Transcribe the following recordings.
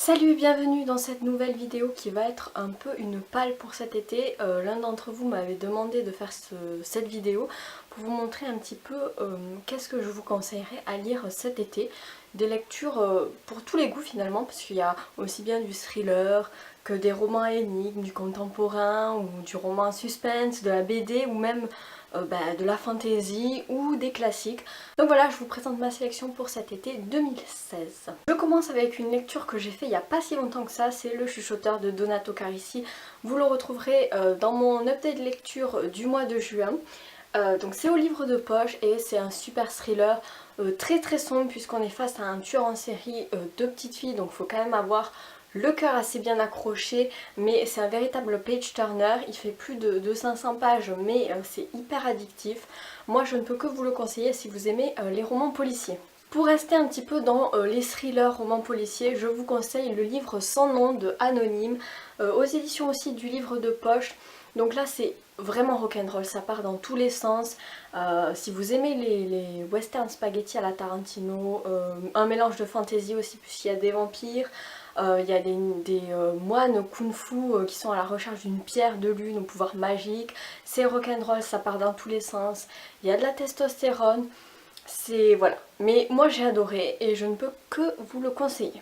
Salut, bienvenue dans cette nouvelle vidéo qui va être un peu une palle pour cet été. L'un d'entre vous m'avait demandé de faire cette vidéo pour vous montrer un petit peu qu'est-ce que je vous conseillerais à lire cet été. Des lectures pour tous les goûts finalement, parce qu'il y a aussi bien du thriller que des romans à énigmes, du contemporain ou du roman à suspense, de la BD ou même de la fantasy ou des classiques. Donc voilà, je vous présente ma sélection pour cet été 2016. Je commence avec une lecture que j'ai fait il n'y a pas si longtemps que ça, c'est Le Chuchoteur de Donato Carisi. Vous le retrouverez dans mon update lecture du mois de juin. Donc c'est au livre de poche et c'est un super thriller très très sombre puisqu'on est face à un tueur en série de petites filles, donc il faut quand même avoir le cœur assez bien accroché, mais c'est un véritable page turner. Il fait plus de 500 pages mais c'est hyper addictif. Moi je ne peux que vous le conseiller si vous aimez les romans policiers. Pour rester un petit peu dans les thrillers romans policiers, je vous conseille le livre Sans nom de Anonyme, aux éditions aussi du livre de poche. Donc là c'est vraiment rock'n'roll, ça part dans tous les sens. Si vous aimez les western spaghetti à la Tarantino, un mélange de fantasy aussi puisqu'il y a des vampires, il y a des moines kung-fu qui sont à la recherche d'une pierre de lune au pouvoir magique. C'est rock'n'roll, ça part dans tous les sens. Il y a de la testostérone. C'est voilà. Mais moi j'ai adoré et je ne peux que vous le conseiller.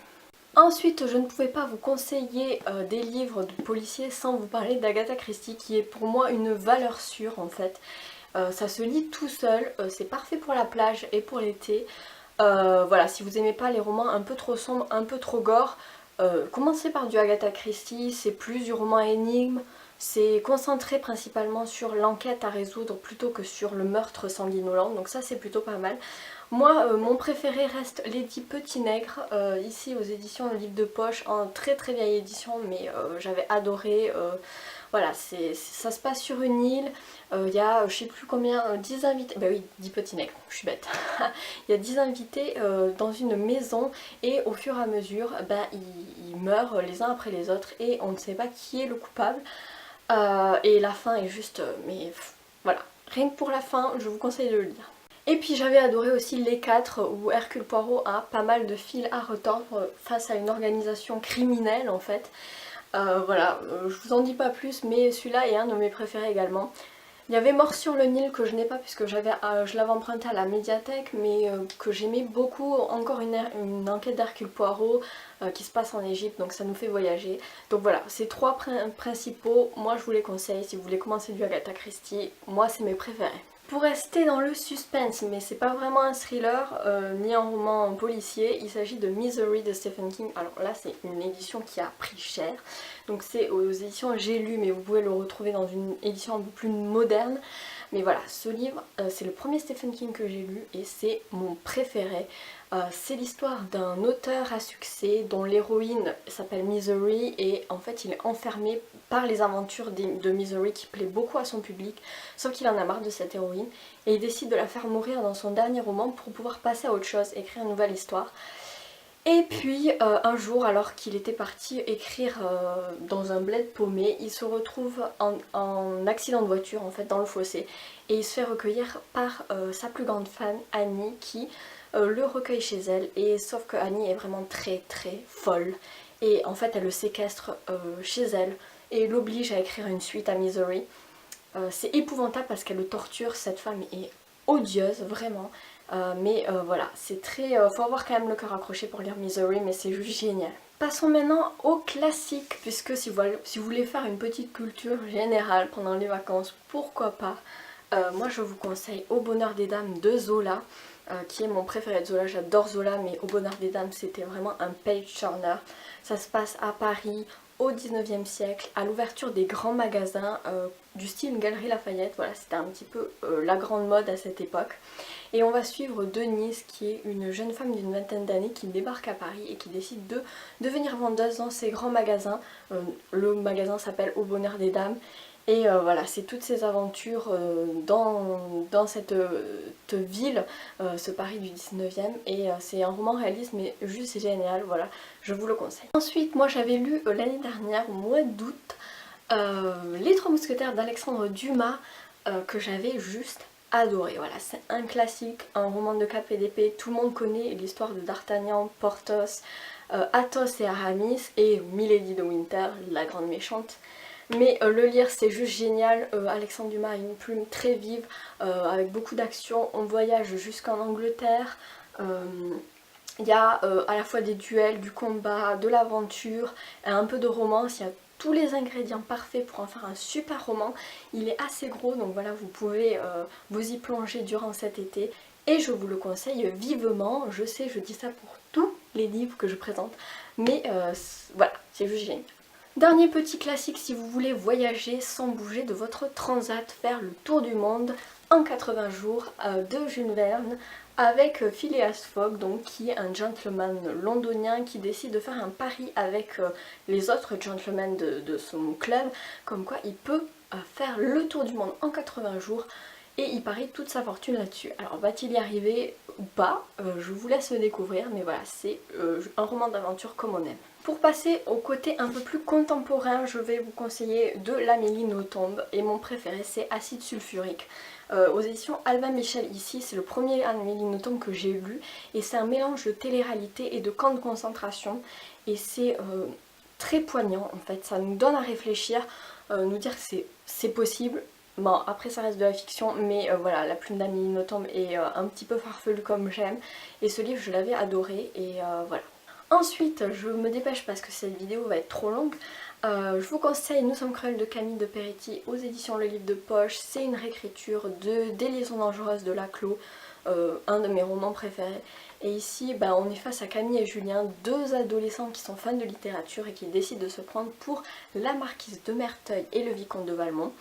Ensuite, je ne pouvais pas vous conseiller des livres de policiers sans vous parler d'Agatha Christie qui est pour moi une valeur sûre en fait. Ça se lit tout seul, c'est parfait pour la plage et pour l'été. Voilà, si vous aimez pas les romans un peu trop sombres, un peu trop gore, commencez par du Agatha Christie, c'est plus du roman énigme, c'est concentré principalement sur l'enquête à résoudre plutôt que sur le meurtre sanguinolent, donc ça c'est plutôt pas mal. Moi, mon préféré reste Lady Petit Nègre, ici aux éditions Le Livre de Poche, en très très vieille édition, mais j'avais adoré. Voilà, ça se passe sur une île, il y a je sais plus combien, 10 invités, bah oui, 10 petits nègres, je suis bête. Il y a 10 invités dans une maison et au fur et à mesure, ils meurent les uns après les autres et on ne sait pas qui est le coupable. Et la fin est juste, voilà, rien que pour la fin, je vous conseille de le lire. Et puis j'avais adoré aussi Les 4 où Hercule Poirot a pas mal de fils à retordre face à une organisation criminelle en fait. Voilà, je vous en dis pas plus mais celui-là est un de mes préférés également. Il y avait Mort sur le Nil que je n'ai pas puisque je l'avais emprunté à la médiathèque mais que j'aimais beaucoup, encore une enquête d'Hercule Poirot qui se passe en Égypte donc ça nous fait voyager. Donc voilà, ces trois principaux, moi je vous les conseille si vous voulez commencer du Agatha Christie, moi c'est mes préférés. Pour rester dans le suspense, mais c'est pas vraiment un thriller ni un roman policier, il s'agit de Misery de Stephen King. Alors là c'est une édition qui a pris cher, donc c'est aux éditions J'ai lu mais vous pouvez le retrouver dans une édition un peu plus moderne. Mais voilà, ce livre c'est le premier Stephen King que j'ai lu et c'est mon préféré. C'est l'histoire d'un auteur à succès dont l'héroïne s'appelle Misery et en fait il est enfermé par les aventures de Misery qui plaît beaucoup à son public, sauf qu'il en a marre de cette héroïne et il décide de la faire mourir dans son dernier roman pour pouvoir passer à autre chose, écrire une nouvelle histoire. Et puis un jour, alors qu'il était parti écrire dans un bled paumé, il se retrouve en accident de voiture en fait dans le fossé et il se fait recueillir par sa plus grande fan Annie qui le recueille chez elle et sauf que Annie est vraiment très très folle et en fait elle le séquestre chez elle et l'oblige à écrire une suite à Misery. C'est épouvantable parce qu'elle le torture, cette femme est odieuse vraiment. Voilà, c'est très... faut avoir quand même le cœur accroché pour lire Misery, mais c'est juste génial. Passons maintenant au classique, puisque si vous voulez faire une petite culture générale pendant les vacances, pourquoi pas. Moi je vous conseille Au bonheur des dames de Zola, qui est mon préféré de Zola. J'adore Zola, mais Au bonheur des dames c'était vraiment un page turner. Ça se passe à Paris au 19e siècle, à l'ouverture des grands magasins du style Galerie Lafayette. Voilà, c'était un petit peu la grande mode à cette époque. Et on va suivre Denise qui est une jeune femme d'une vingtaine d'années qui débarque à Paris et qui décide de devenir vendeuse dans ces grands magasins. Le magasin s'appelle Au bonheur des dames. Et voilà, c'est toutes ces aventures dans cette ville, ce Paris du 19e. Et c'est un roman réaliste mais juste génial, voilà, je vous le conseille. Ensuite, moi j'avais lu l'année dernière, au mois d'août, Les Trois Mousquetaires d'Alexandre Dumas, que j'avais juste adoré. Voilà, c'est un classique, un roman de cap et d'épée, tout le monde connaît l'histoire de D'Artagnan, Porthos, Athos et Aramis et Milady de Winter, la grande méchante. Mais le lire c'est juste génial, Alexandre Dumas a une plume très vive, avec beaucoup d'action, on voyage jusqu'en Angleterre, il y a à la fois des duels, du combat, de l'aventure, un peu de romance, il y a tous les ingrédients parfaits pour en faire un super roman. Il est assez gros donc voilà, vous pouvez vous y plonger durant cet été et je vous le conseille vivement. Je sais, je dis ça pour tous les livres que je présente, mais voilà, c'est juste génial. Dernier petit classique si vous voulez voyager sans bouger de votre transat, faire le tour du monde en 80 jours de Jules Verne avec Phileas Fogg, donc qui est un gentleman londonien qui décide de faire un pari avec les autres gentlemen de son club, comme quoi il peut faire le tour du monde en 80 jours et il parie toute sa fortune là-dessus. Alors va-t-il y arriver ou pas, je vous laisse le découvrir, mais voilà, c'est un roman d'aventure comme on aime. Pour passer au côté un peu plus contemporain, je vais vous conseiller de l'Amélie Nothomb et mon préféré c'est Acide sulfurique. Aux éditions Albin Michel ici, c'est le premier Amélie Nothomb que j'ai lu et c'est un mélange de télé-réalité et de camp de concentration et c'est très poignant en fait, ça nous donne à réfléchir, nous dire que c'est possible. Bon, après ça reste de la fiction, mais voilà, la plume d'Amélie Nothomb est un petit peu farfelue comme j'aime. Et ce livre, je l'avais adoré, et voilà. Ensuite, je me dépêche parce que cette vidéo va être trop longue. Je vous conseille Nous sommes cruels de Camille de Peretti aux éditions Le Livre de Poche. C'est une réécriture de Des liaisons dangereuses de Laclos, un de mes romans préférés. Et ici, on est face à Camille et Julien, deux adolescents qui sont fans de littérature et qui décident de se prendre pour la marquise de Merteuil et le vicomte de Valmont.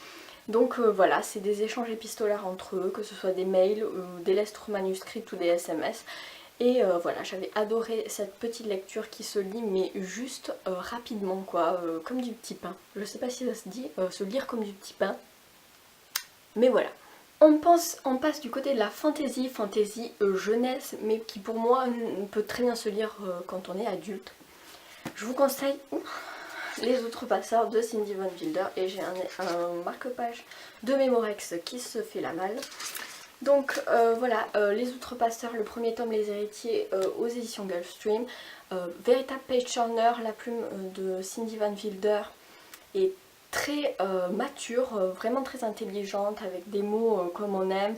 Donc voilà, c'est des échanges épistolaires entre eux, que ce soit des mails, des lettres manuscrites ou des SMS. Et voilà, j'avais adoré cette petite lecture qui se lit mais juste rapidement quoi, comme du petit pain. Je sais pas si ça se dit, se lire comme du petit pain, mais voilà. On passe du côté de la fantasy jeunesse, mais qui pour moi peut très bien se lire quand on est adulte. Je vous conseille Les Outrepasseurs de Cindy Van Wilder et j'ai un marque-page de Mémorex qui se fait la malle. Donc voilà, Les Outrepasseurs, le premier tome Les Héritiers aux éditions Gulfstream. Véritable page turner, la plume de Cindy Van Wilder est très mature, vraiment très intelligente, avec des mots comme on aime.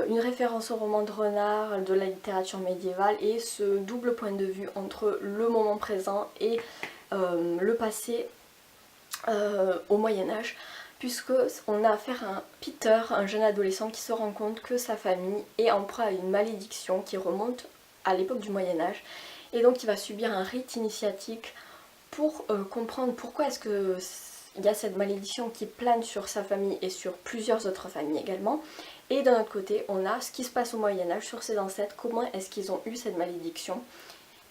Une référence au roman de renard, de la littérature médiévale et ce double point de vue entre le moment présent et le passé au Moyen-Âge, puisque on a affaire à un Peter, un jeune adolescent qui se rend compte que sa famille est en proie à une malédiction qui remonte à l'époque du Moyen-Âge et donc il va subir un rite initiatique pour comprendre pourquoi est-ce que il y a cette malédiction qui plane sur sa famille et sur plusieurs autres familles également. Et d'un autre côté, on a ce qui se passe au Moyen-Âge sur ses ancêtres, comment est-ce qu'ils ont eu cette malédiction.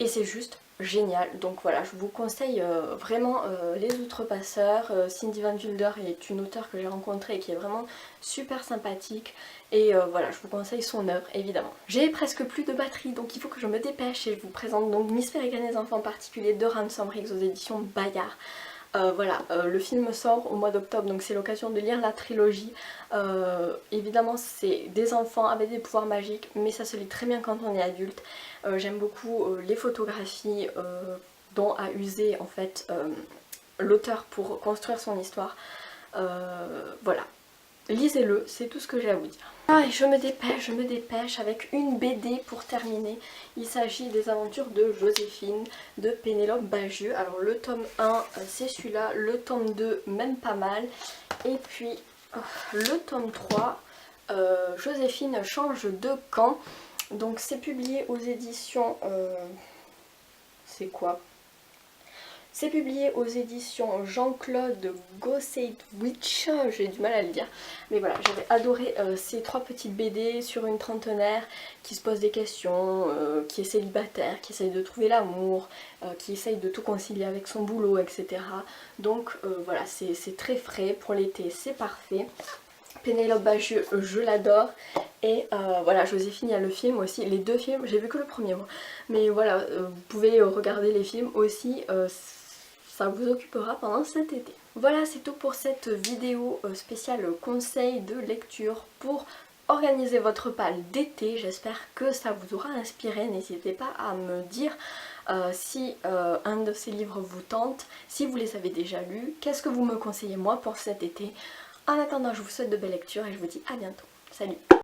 Et c'est juste génial. Donc voilà, je vous conseille vraiment Les Outrepasseurs. Cindy Van Wilder est une auteure que j'ai rencontrée et qui est vraiment super sympathique. Et voilà, je vous conseille son œuvre, évidemment. J'ai presque plus de batterie, donc il faut que je me dépêche. Et je vous présente donc Miss Peregrine et les enfants particuliers de Ransom Riggs aux éditions Bayard. Voilà, le film sort au mois d'octobre, donc c'est l'occasion de lire la trilogie. Évidemment c'est des enfants avec des pouvoirs magiques, mais ça se lit très bien quand on est adulte. J'aime beaucoup les photographies dont a usé en fait l'auteur pour construire son histoire. Voilà, lisez-le, c'est tout ce que j'ai à vous dire. Ah, et je me dépêche avec une BD pour terminer. Il s'agit des aventures de Joséphine de Pénélope Bagieux. Alors le tome 1 c'est celui-là, le tome 2 même pas mal. Et puis le tome 3, Joséphine change de camp. Donc c'est publié aux éditions... c'est quoi ? C'est publié aux éditions Jean-Claude Gossewitch, j'ai du mal à le dire. Mais voilà, j'avais adoré ces trois petites BD sur une trentenaire qui se pose des questions, qui est célibataire, qui essaye de trouver l'amour, qui essaye de tout concilier avec son boulot, etc. Donc voilà, c'est très frais, pour l'été c'est parfait. Pénélope Bagieux, je l'adore. Et voilà, Joséphine, il y a le film aussi, les deux films, j'ai vu que le premier moi. Mais voilà, vous pouvez regarder les films aussi, ça vous occupera pendant cet été. Voilà, c'est tout pour cette vidéo spéciale conseil de lecture pour organiser votre PAL d'été. J'espère que ça vous aura inspiré, n'hésitez pas à me dire si un de ces livres vous tente, si vous les avez déjà lus, qu'est-ce que vous me conseillez moi pour cet été. En attendant, je vous souhaite de belles lectures et je vous dis à bientôt. Salut!